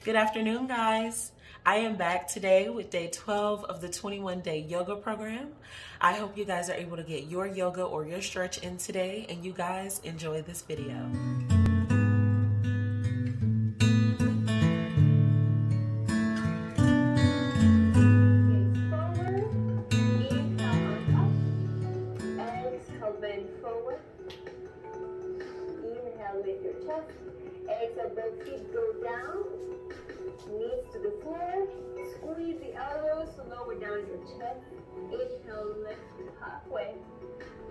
Good afternoon, guys. I am back today with day 12 of the 21-day yoga program. I hope you guys are able to get your yoga or your stretch in today, and you guys enjoy this video. Exhale, bend forward. Inhale, lift your chest. Exhale, both feet go down. Knees to the floor. Squeeze the elbows, lower down your chest. Inhale, lift halfway.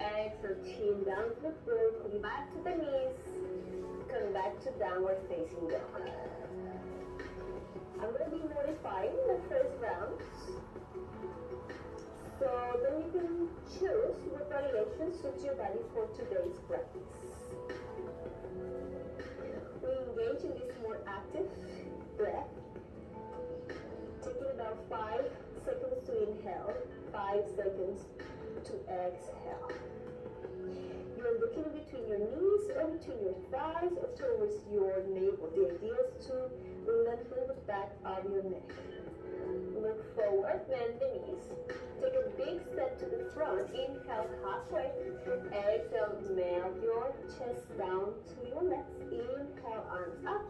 Exhale, chin down to the floor. Come back to the knees. Come back to downward facing dog. I'm going to be modifying the first round. So then you can choose what variation suits your body for today's practice. We engage in this more active breath, taking about 5 seconds to inhale, 5 seconds to exhale. You're looking between your knees or between your thighs or towards your navel. The idea is to lengthen the back of your neck. Look forward, bend the knees. Take a big step to the front. Inhale halfway. Exhale, melt your chest down to your legs. Inhale, arms up.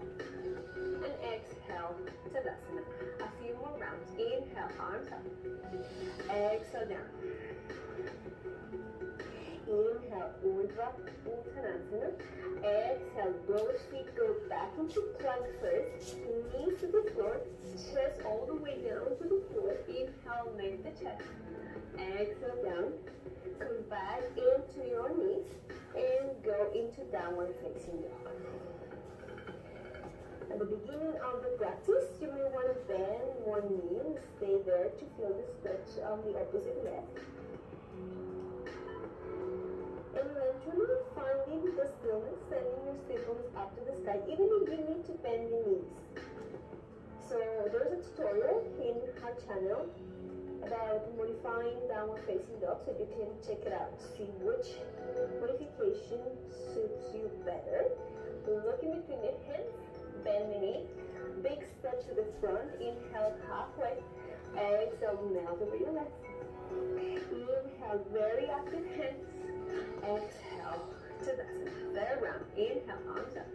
And exhale, Tadasana. A few more rounds. Inhale, arms up. Exhale, down. Inhale, Urdhva Uttanasana. Exhale, both feet go back into plank first. Knees to the floor. Chest all the way down to the floor. Inhale, lift the chest. Exhale, down. Come back into your knees and go into downward facing dog. At the beginning of the practice, you may want to bend one knee and stay there to feel the stretch on the opposite leg. And eventually finding the stillness, sending your sit bones up to the sky, even if you need to bend the knees. So there's a tutorial in our channel about modifying downward facing dog, so you can check it out. See which modification suits you better. Look in between your hands, bend the knee, big step to the front, inhale halfway, exhale, melt over your legs. Inhale, very active hands. Exhale, Tadasana. Third round. Inhale, arms up.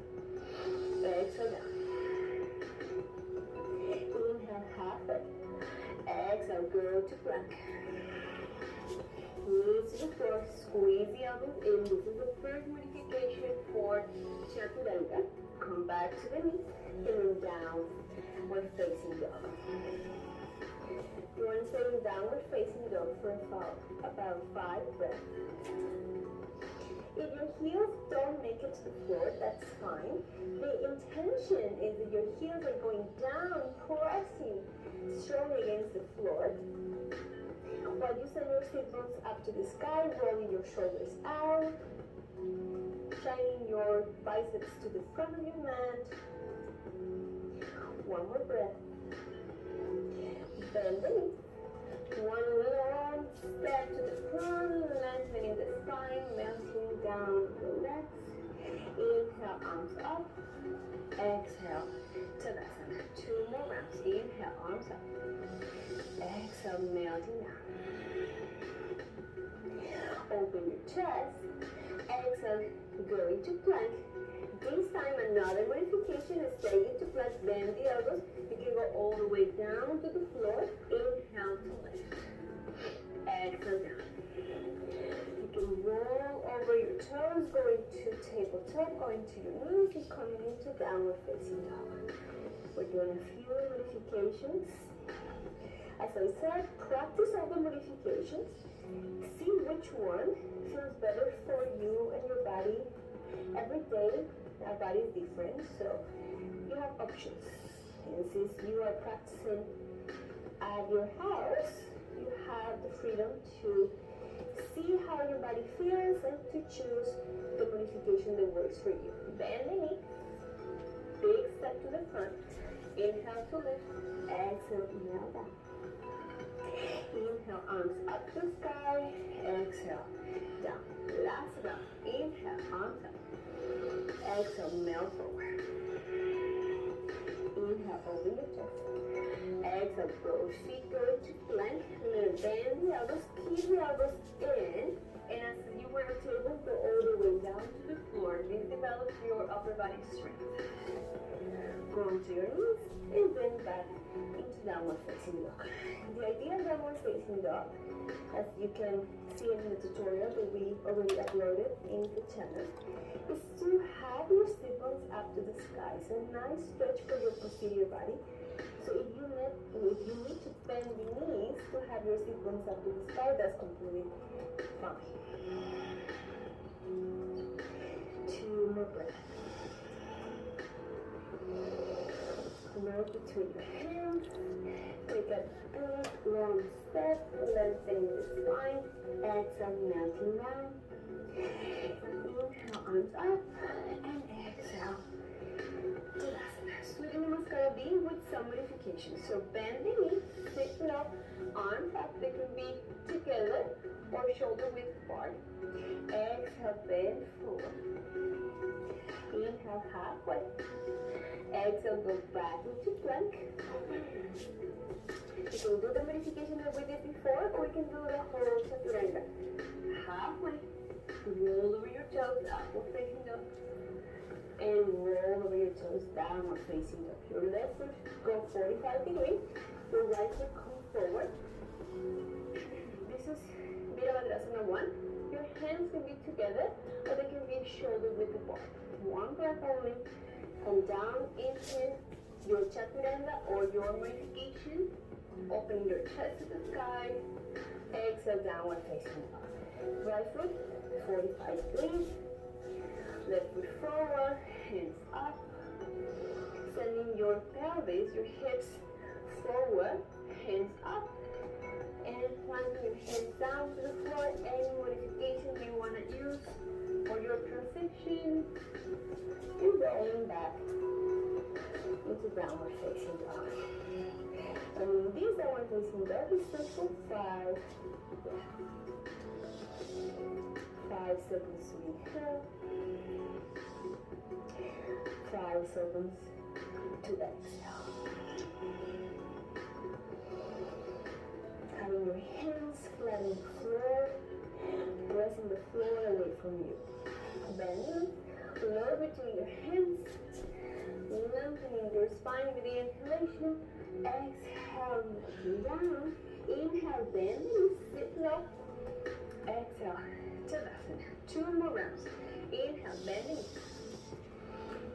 Exhale, down. Inhale, halfway. Exhale, go to plank. Knees to the floor. Squeeze the elbows in. This is the first modification for Chaturanga. Come back to the knees and down. We're facing dog. You want to stay in downward facing dog for about 5 breaths. If your heels don't make it to the floor, that's fine. The intention is that your heels are going down, pressing strongly against the floor. While you send your sit bones up to the sky, rolling your shoulders out, shining your biceps to the front of your mat. One more breath. Bend the knees. One long step to the front, lengthening the spine, melting down the legs. Inhale, arms up. Exhale, Tadasana. 2 more rounds. Inhale, arms up. Exhale, melting down. Open your chest. Exhale, go into plank. This time, another modification is stay into plank. Bend the elbows. You can go all the way down to the floor. Inhale to lift. Exhale down. You can roll over your toes, going to tabletop, going to your knees, and coming into downward facing dog. We're doing a few modifications. As I said, practice all the modifications. See which one feels better for you and your body. Every day, our body is different, so you have options. And since you are practicing at your house, you have the freedom to see how your body feels and to choose the modification that works for you. Bend the knee, big step to the front, inhale to lift, exhale, inhale down. Inhale, arms up to the sky, exhale, down. Last round, inhale, arms up, exhale, melt forward. Inhale, open Exhale, both feet go into plank. Remember, bend the elbows, keep the elbows in. And as you were at table, go all the way down to the floor. This develops your upper body strength. Go onto your knees and then back into downward facing dog. The idea of downward facing dog, as you can see in the tutorial that we already uploaded in the channel, is to have your sit bones up to the sky. So a nice stretch for your posterior body. So if you need to bend the knees to have your sit bones up to the sky, that's completely fine. 2 more breaths. Move between your hands. Take a big long step, lengthening the spine. Exhale, melting down. Inhale, arms up, and exhale. Sweet Namaskara B with some modifications. So bend the knee, sit low, arms up. They can be together or shoulder width apart. Exhale, bend forward. Inhale, halfway. Exhale, go back into plank. We can do the modification that we did before, or we can do the whole chaturanga. Halfway. Roll over your toes, upward facing dog. And roll over your toes, downward facing dog. Your left foot go 45 degrees. Your right foot come forward. This is Virabhadrasana 1. Your hands can be together, or they can be shoulder width apart. One breath only. Come down into your chaturanga or your modification. Open your chest to the sky. Exhale, downward facing dog. Right foot, 45 degrees. Left foot forward, hands up. Sending your pelvis, your hips forward, hands up. And planting your hands down to the floor. Any modification you want to use for your transition. And rolling back into downward facing dog. And in this downward facing dog is just for 5 seconds to inhale, 5 seconds to exhale. Having your hands flat on the floor, pressing the floor away from you. Bending, lower between your hands, lengthening your spine with the inhalation. Exhale, looking down. Inhale, bending, sit low. Exhale, Tadasana. 2 more rounds. Inhale, bending.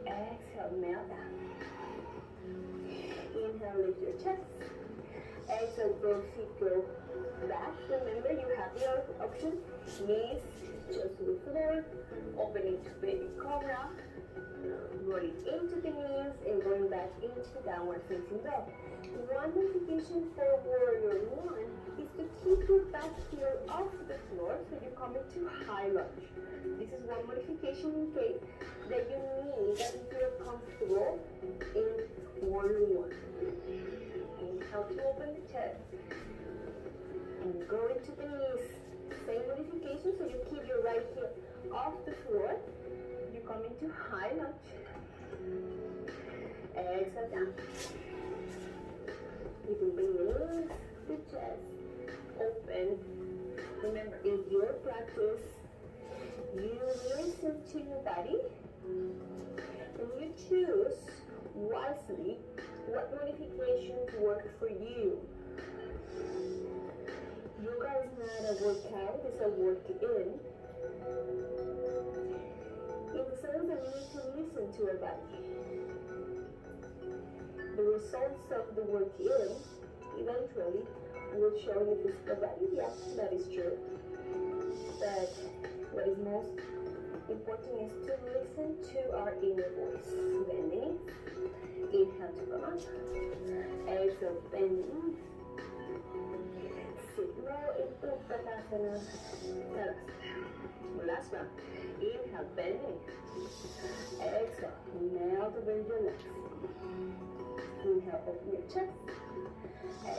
Exhale, melt down. Inhale, lift your chest. Exhale, both feet go back. Remember, you have the option. Knees just to the floor. Opening to baby cobra. Rolling into the knees and going back into downward facing dog. One modification for warrior 1 is to keep your back heel off the floor so you come into high lunge. This is one modification in case that you need that you feel comfortable in warrior 1. Inhale to open the chest and go into the knees. Same modification, so you keep your right heel off the floor. You come into high lunge. Exhale down. You can bring the knees to chest open. Remember, in your practice, you listen to your body and you choose wisely what modifications work for you. Yoga is not a workout, it's a work-in. In the sense that you need to listen to your body. The results of the work-in eventually will show in the physical body. Yes, that is true. But what is most important is to listen to our inner voice. Bending. Inhale to come up. Exhale, bending. Sit low into Tadasana. Last one. Inhale, bending. Exhale, melt over your legs. Inhale, open your chest.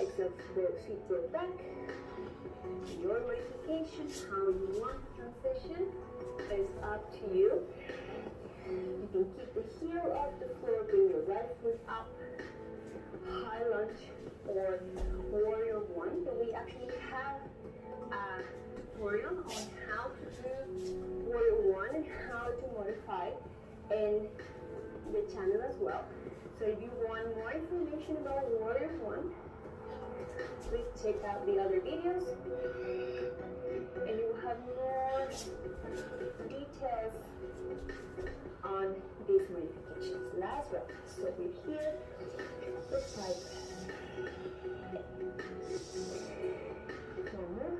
Exhale, both feet go back. Your modification, how you want to transition, is up to you. You can keep the heel off the floor, bring your right foot up. High lunge. lunge or warrior one. So we actually have a tutorial on how to do warrior one and how to modify in the channel as well. So if you want more information about warrior one, please check out the other videos and you will have more details on these modifications. Last round. So we're here, the side breath. One more.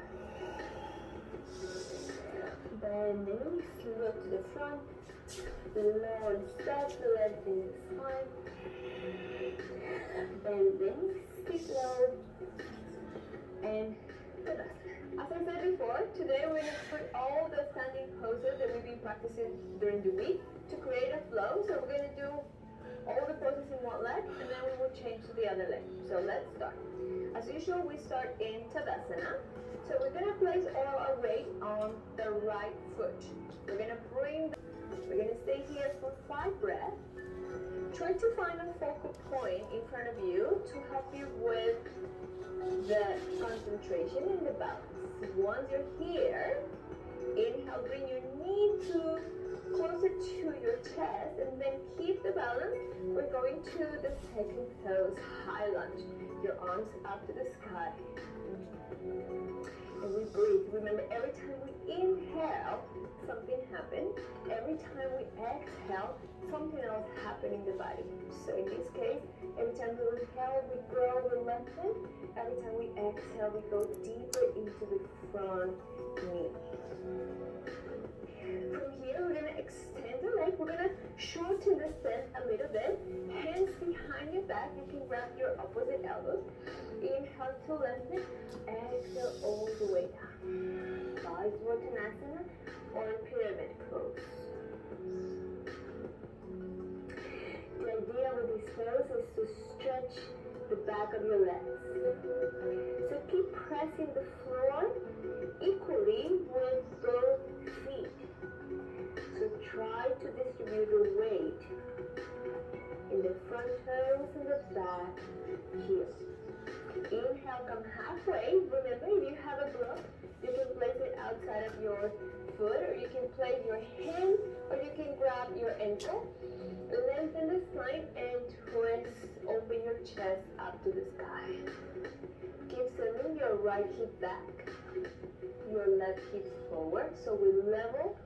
Bending, slow to the front, low and stretch, lengthening the spine. Bending, sit low, and Tadasana. As I said before, today we're going to put all the standing poses that we've been practicing during the week to create a flow. So we're going to do all the poses in one leg and then we will change to the other leg. So let's start. As usual, we start in Tadasana. So we're going to place all our weight on the right foot. We're going to stay here for 5 breaths. Try to find a focal point in front of you to help you with the concentration and the balance. Once you're here, inhale, bring your knee to closer to your chest and then keep the balance. We're going to the second pose, high lunge. Your arms up to the sky. And we breathe. Remember, every time we inhale, something happens. Every time we exhale, something else happens in the body. So in this case, every time we inhale, we grow, we lengthen. Every time we exhale, we go deeper into the front knee. From here, we're going to extend the leg. We're going to shorten the stand a little bit. Hands behind your back. You can grab your opposite elbows. Inhale to lengthen. Exhale all the way down. Svanasana or pyramid pose. The idea with this pose is to stretch the back of your legs. So keep pressing the floor equally with both feet. So try to distribute the weight in the front toes and the back heels. Inhale, come halfway. Remember, if you have a block, you can place it outside of your foot, or you can place your hand, or you can grab your ankle. Lengthen the spine and twist, open your chest up to the sky. Keep sending your right hip back, your left hip forward. So we level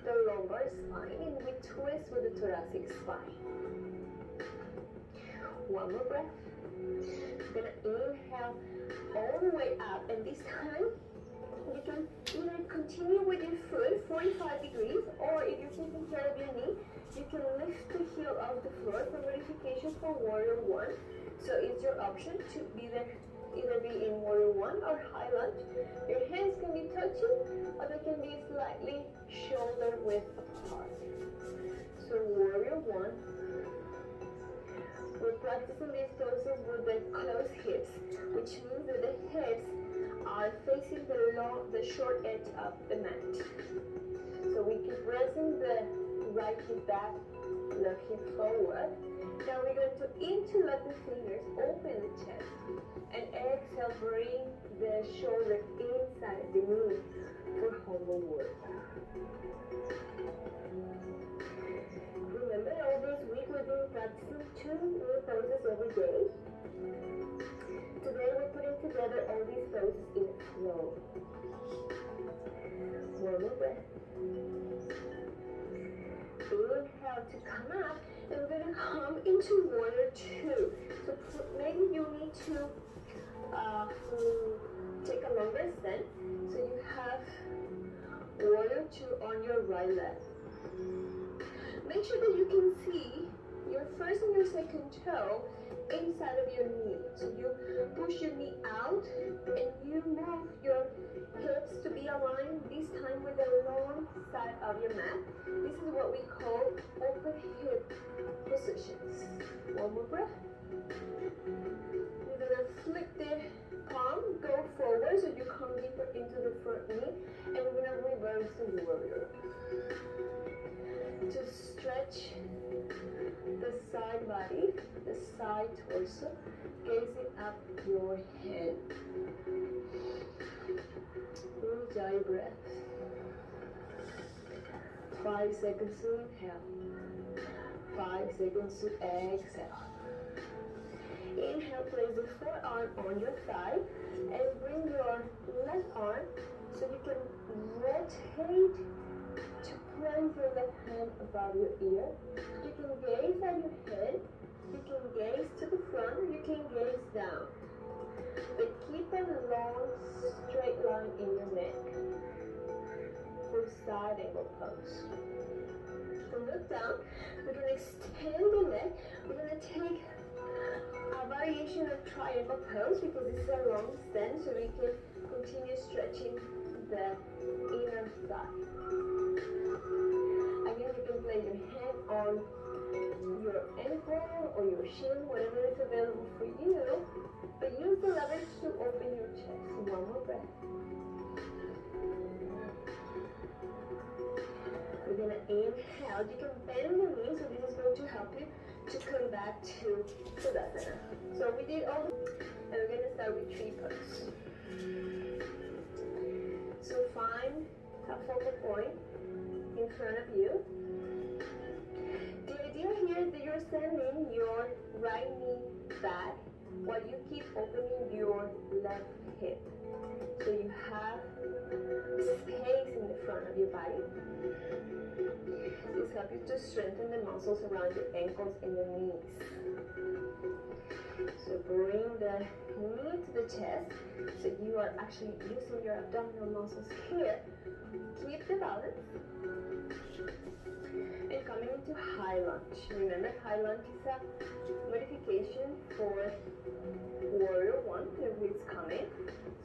the lumbar spine and we twist with the thoracic spine. One more breath. We're gonna inhale all the way up, and this time you can either continue with your foot 45 degrees, or if you're taking care of your knee, you can lift the heel off the floor for modification for warrior one. So it's your option to either be in warrior one or high lunge. Your hands can be touching, or they can be slightly shoulder width apart. So warrior one. We're practicing these poses with the closed hips, which means that the hips are facing the short edge of the mat. So we keep pressing the right hip back, left hip forward. Now we're going to interlock the fingers, open the chest, and exhale, bring the shoulder inside the knee for humble work. Remember, all this week we've been practicing 2 new poses every day. Today we're putting together all these poses in a flow. One more breath. Inhale to come up, and we're going to come into warrior two. So maybe you need to take a longer stand. So you have warrior two on your right leg. Make sure that you can see your first and your second toe inside of your knee. So you push your knee out and you move your hips to be aligned, this time with the long side of your mat. This is what we call open hip positions. One more breath. You're going to flip the palm, go forward so you come deeper into the front knee, and we're going to reverse the warrior. To stretch the side body, the side torso, gazing up your head. Enjoy your breath. 5 seconds to inhale. 5 seconds to exhale. Inhale, place the forearm on your thigh and bring your left arm so you can rotate to plant your left hand above your ear. You can gaze at your head, you can gaze to the front, you can gaze down. But keep a long straight line in your neck for side angle pose. So look down, we're going to extend the neck, we're going to take a variation of triangle pose because this is a long stand, so we can continue stretching the inner thigh. Again, you can place your hand on your ankle or your shin, whatever is available for you, but use the leverage to open your chest. One more breath. We're going to inhale. You can bend the knees, so this is going to help you to come back to Tadasana. So we did all, and we're going to start with tree pose. So find a focal point in front of you. The idea here is that you're sending your right knee back while you keep opening your left hip. So you have space in the front of your body. This helps you to strengthen the muscles around your ankles and your knees. So bring the knee to the chest, so you are actually using your abdominal muscles here. Keep the balance. And coming into high lunge. Remember, high lunge is a modification for warrior one, which is coming.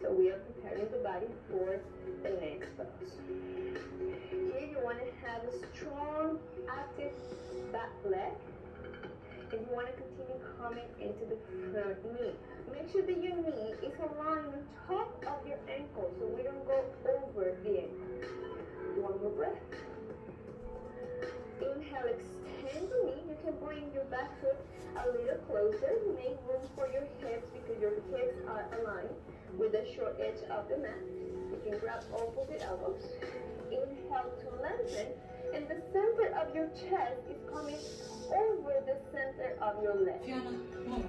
So we are preparing the body for the next pose. Here you want to have a strong, active back leg. And you want to continue coming into the front knee. Make sure that your knee is aligned on top of your ankle so we don't go over the ankle. One more breath. Inhale, extend the knee. You can bring your back foot a little closer. Make room for your hips because your hips are aligned with the short edge of the mat. You can grab opposite elbows. Inhale to lengthen. And the center of your chest is coming over the center of your leg. Fiona, move.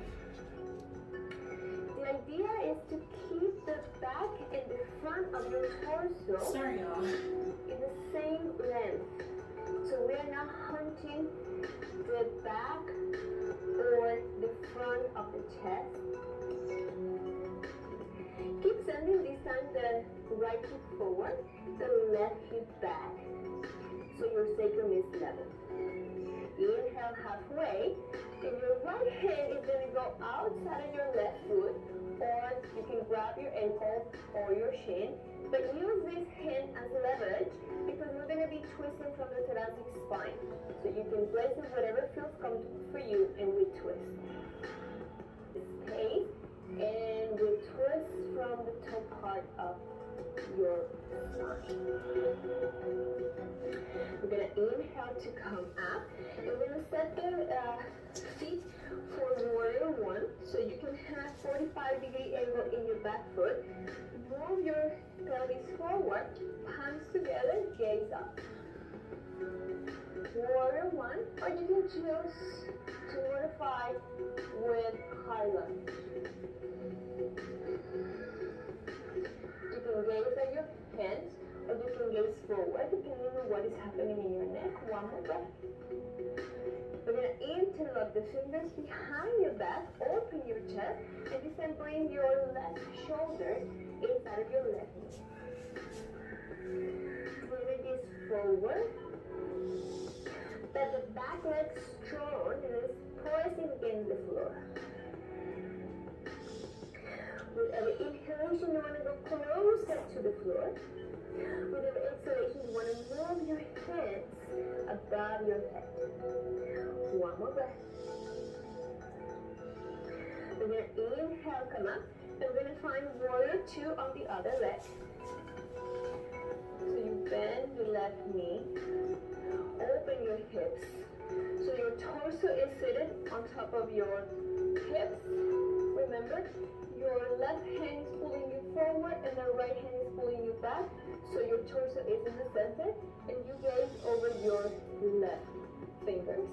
The idea is to keep the back and the front of your torso Sorry, y'all. in the same length. So we are not hunting the back or the front of the chest. Keep sending this time the right hip forward, the left hip back. So your sacrum is level. Inhale halfway, and your right hand is going to go outside of your left foot, or you can grab your ankle or your shin, but use this hand as leverage because we're going to be twisting from the thoracic spine. So you can place it whatever feels comfortable for you, and we twist. Stay, and we twist from the top part of your spine. We're going to inhale to come up, and we're going to set the feet for warrior one, so you can have 45-degree angle in your back foot. Move your pelvis forward, palms together, gaze up. Warrior one, or you can choose to modify with high lunge. You can gaze at your hands, or you can gaze forward depending on what is happening in your neck. One more breath. We're going to interlock the fingers behind your back, open your chest, and this time bring your left shoulder inside of your left knee. Bring this forward. Let the back leg strong and it's pressing against the floor. With every inhalation, you want to go closer to the floor. With every exhalation, you want to move your hands above your head. One more breath. We're going to inhale, come up, and we're going to find warrior two on the other leg. So you bend your left knee, open your hips, So your torso is seated on top of your hips. Remember, your left hand is pulling you forward and the right hand is pulling you back. So your torso is in the center and you gaze over your left fingers.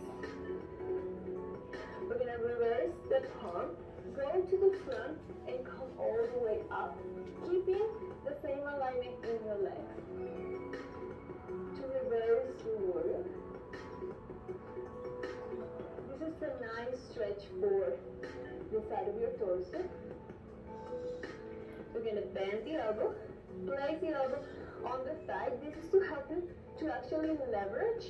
We're going to reverse the palm, go to the front and come all the way up, keeping the same alignment in your legs. To reverse your warrior. This is a nice stretch for the side of your torso. We're going to bend the elbow, place the elbow on the thigh. This is to help you to actually leverage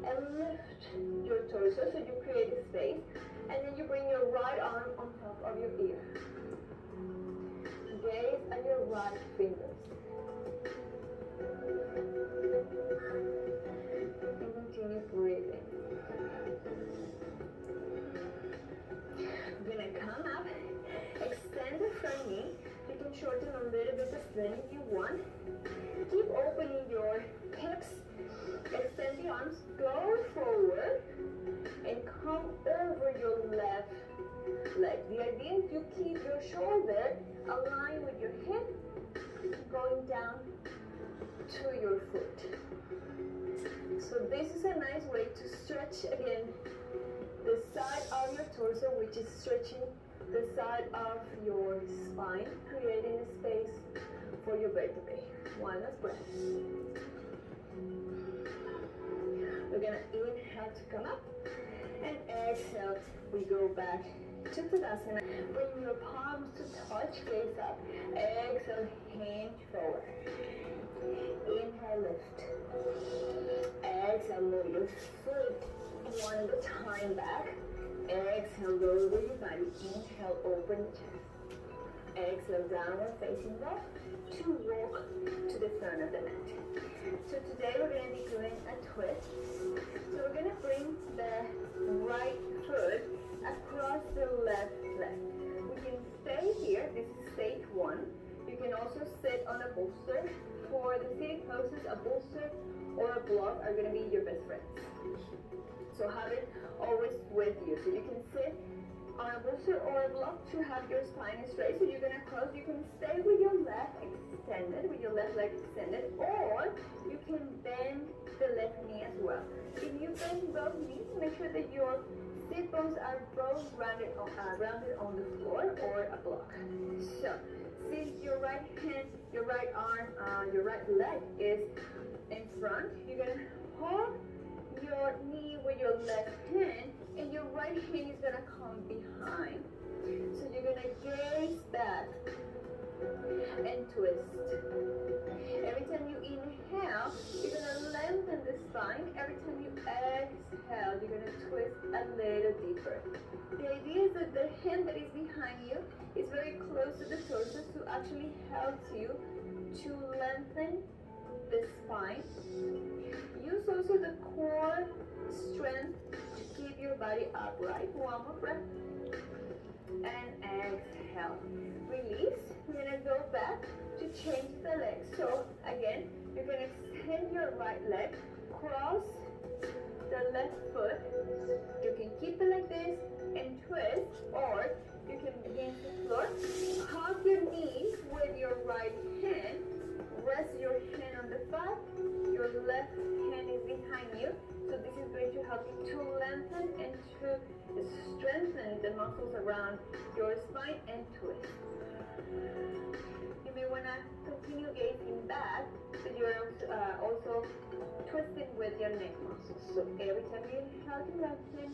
and lift your torso so you create a space. And then you bring your right arm on top of your ear. Gaze at your right fingers. And continue breathing. We're going to come up, extend the front knee. You can shorten a little bit the length you want. Keep opening your hips. Extend the arms, go forward, and come over your left leg. The idea is you keep your shoulder aligned with your hip, going down to your foot. So this is a nice way to stretch again the side of your torso, which is stretching the side of your spine, creating a space for your vertebrae. One last breath. We're going to inhale to come up and exhale. We go back to Tadasana. Bring your palms to touch, gaze up. Exhale, hinge forward. Inhale, lift. Exhale, move your foot one at a time back. Exhale, lower your body. Inhale, open the chest. Exhale, downward facing dog to walk to the front of the mat. So today we're going to be doing a twist. So we're going to bring the right foot across the left leg. We can stay here. This is stage one. You can also sit on a bolster. For the sitting poses, a bolster or a block are going to be your best friends. So have it always with you. So you can sit on a bolster or a block to have your spine straight. So you're going to close. You can stay with your left extended, with your left leg extended, or you can bend the left knee as well. If you bend both knees, make sure that your sit bones are both rounded on the floor or a block. So since your right hand, your right arm, your right leg is in front, you're going to hold your knee with your left hand and your right hand is going to come behind. So you're going to gaze back and twist. Every time you inhale, you're going to lengthen the spine. Every time you exhale, you're going to twist a little deeper. The idea is that the hand that is behind you is very close to the torso to actually help you to lengthen the spine. Use also the core strength to keep your body upright. One more breath. And exhale. Release. We're going to go back to change the leg. So again, you're going to extend your right leg, cross the left foot. You can keep it like this and twist, or you can against the floor. Hug your knees with your right hand. Rest your hand on the thigh. Your left hand is behind you. So this is going to help you to lengthen and to strengthen the muscles around your spine and twist. You may want to continue gazing back, so you're also twisting with your neck muscles. So every time you inhale, you lengthen.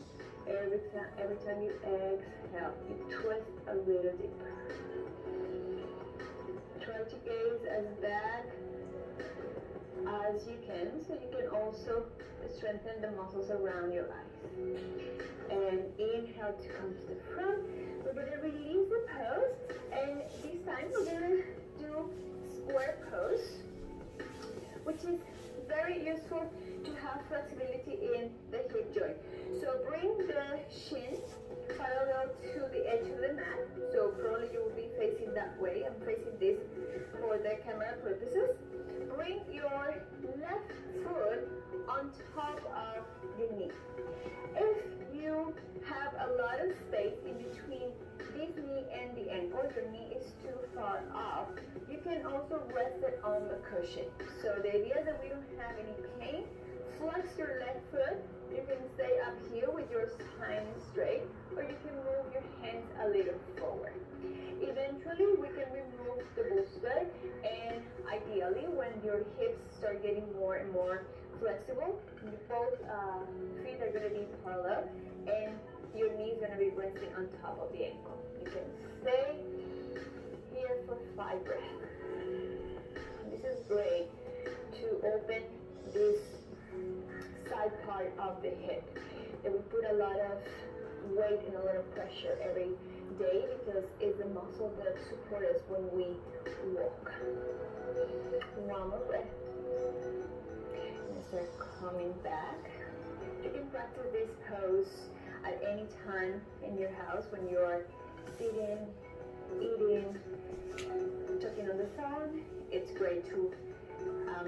Every time you exhale, you twist a little deeper. Try to gaze as back as you can, so you can also strengthen the muscles around your eyes. And inhale to come to the front. We're going to release the pose, and this time we're going to do square pose, which is very useful to have flexibility in the hip joint. So bring the shin parallel to the edge of the mat. So probably you will be facing that way. I'm facing this for the camera purposes. Bring your left foot on top of the knee. If you have a lot of space in between this knee and the ankle, your knee is too far up, you can also rest it on the cushion. So the idea is that we don't have any pain. Flex your left foot. You can stay up here with your spine straight, or you can move your hands a little forward. Eventually, we can remove the bolster, and ideally, when your hips start getting more and more flexible, both feet are going to be parallel, and your knee is going to be resting on top of the ankle. You can stay here for 5 breaths. This is great to open this side part of the hip. And we put a lot of weight and a lot of pressure every day because it's the muscle that support us when we walk. One more breath. And start coming back. You can practice this pose at any time in your house when you're sitting, eating, talking on the phone. It's great to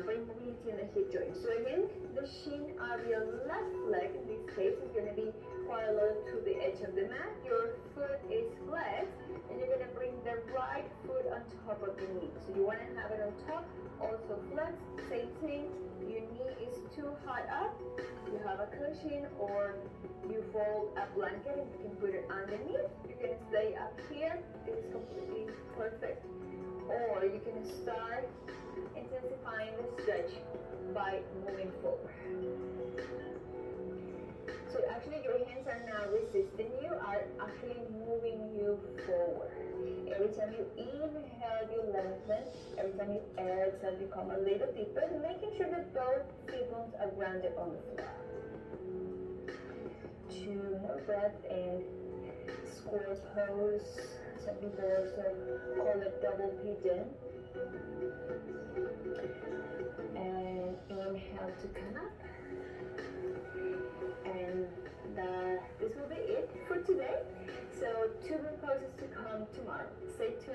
bring mobility in the hip joint. So again, the shin of your left leg in this case is going to be parallel to the edge of the mat. Your foot is flexed, and you're going to bring the right foot on top of the knee. So you want to have it on top, also flexed. Same thing. Your knee is too high up. You have a cushion, or you fold a blanket and you can put it underneath. You can stay up here. This is completely perfect. Or you can start intensifying the stretch by moving forward. So actually your hands are now resisting you, are actually moving you forward. Every time you inhale, you lengthen. Every time you exhale, you come a little deeper, making sure that both feet bones are grounded on the floor. 2 more breaths and square pose. Some people also call it double pigeon. And inhale to come up. And this will be it for today. So 2 more poses to come tomorrow. Stay tuned.